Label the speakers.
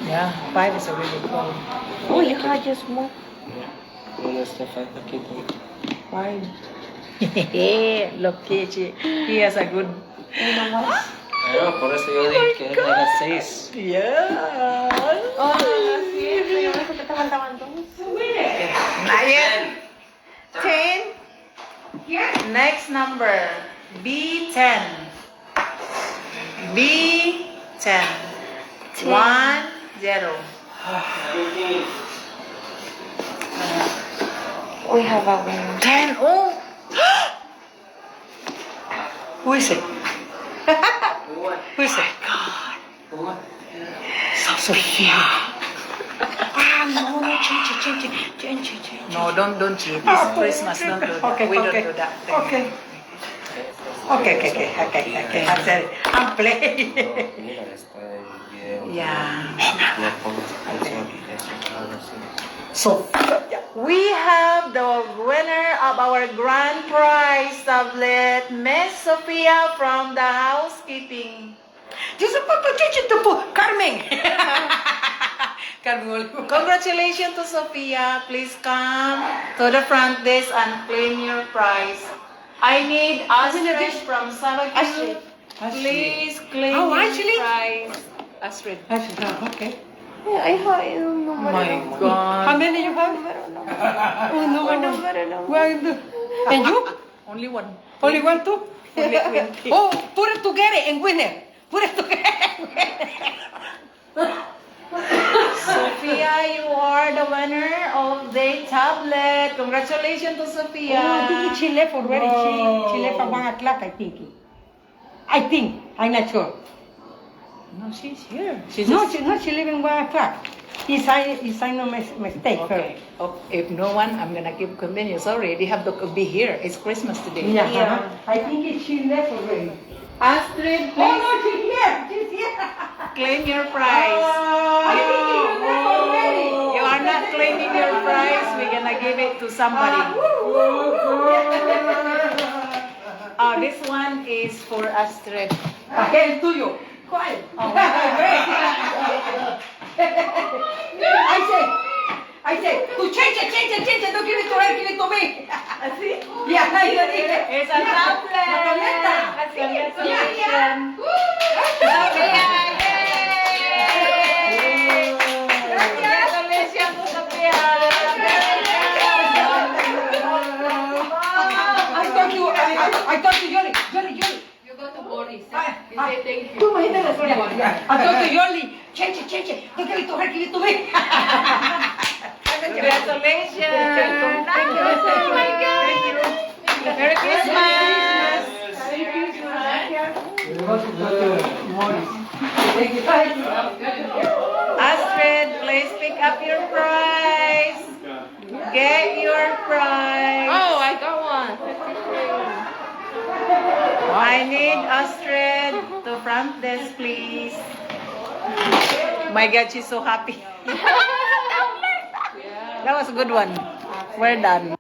Speaker 1: Yeah, 5 is already full.
Speaker 2: Oh, yeah, just more.
Speaker 3: Una está aquí.
Speaker 1: 5. Look, Kichi. He has a good...
Speaker 3: Pero por eso yo dije que era 6.
Speaker 1: Yeah.
Speaker 2: Oh, sí, pero eso que estaban todos.
Speaker 1: Not yet. 10. Next number. B10. B10. 1, 0.
Speaker 2: We have a winner.
Speaker 1: 10. Oh! Who is it? Who is it? Sophia.
Speaker 2: No, change.
Speaker 1: No, don't cheat. It's Christmas. Don't do that.
Speaker 2: Okay,
Speaker 1: We don't
Speaker 2: okay.
Speaker 1: do that.
Speaker 2: Okay. Okay. I'm sorry. I'm playing.
Speaker 3: Mira, está el video.
Speaker 1: Yeah.
Speaker 3: Le pongo canción y eso, algo así.
Speaker 1: So, we have the winner of our grand prize tablet, Miss Sophia from the housekeeping.
Speaker 2: Carmen.
Speaker 1: Congratulations to Sophia. Please come to the front desk and claim your prize. I need Astrid from Sabaki. Please claim
Speaker 2: Oh,
Speaker 1: your
Speaker 2: Ashley?
Speaker 1: prize. Astrid.
Speaker 2: Okay. Yeah, I don't know.
Speaker 1: My God.
Speaker 2: How many you have? Oh, no. Well, and you?
Speaker 1: Only one.
Speaker 2: Only one, two?
Speaker 1: Only 20.
Speaker 2: Oh, put it together and win it. Put it together.
Speaker 1: Sophia, you are the winner of the tablet. Congratulations to Sophia.
Speaker 2: Oh, I think she left already. She left at 1 o'clock, I think. I'm not sure.
Speaker 1: No, she's here.
Speaker 2: She left at 1 o'clock. He signed a mistake.
Speaker 1: Okay. Oh, if no one, I'm gonna keep continue. Sorry, they have to be here. It's Christmas today.
Speaker 2: Yeah. I think she left already.
Speaker 1: Astrid,
Speaker 2: Oh,
Speaker 1: please
Speaker 2: no, she's here. She's here.
Speaker 1: claim your prize.
Speaker 2: I think she left already.
Speaker 1: You are not claiming your prize. We're gonna give it to somebody. Oh, this one is for Astrid.
Speaker 2: Okay, it's tuyo. ¿Cuál?
Speaker 1: Oh.
Speaker 2: I say, to change it, don't give it to her, give it to me.
Speaker 1: Así?
Speaker 2: Yeah, yo dije.
Speaker 1: It's a tablet.
Speaker 2: La tableta.
Speaker 1: Congratulations. Congratulations to Sophia.
Speaker 2: I talked to Yoli.
Speaker 4: You go to Boris.
Speaker 2: Ah,
Speaker 4: You say thank you.
Speaker 2: Tú imagínate la historia. I talked to Yoli. Change it. Don't give it to her, give it to me.
Speaker 1: Congratulations.
Speaker 2: Thank you.
Speaker 1: Oh my God. Merry Christmas. Astrid, please pick up your prize. Get your prize.
Speaker 4: Oh, I got one.
Speaker 1: I need Astrid to front desk, please. My God, she's so happy. That was a good one. We're done.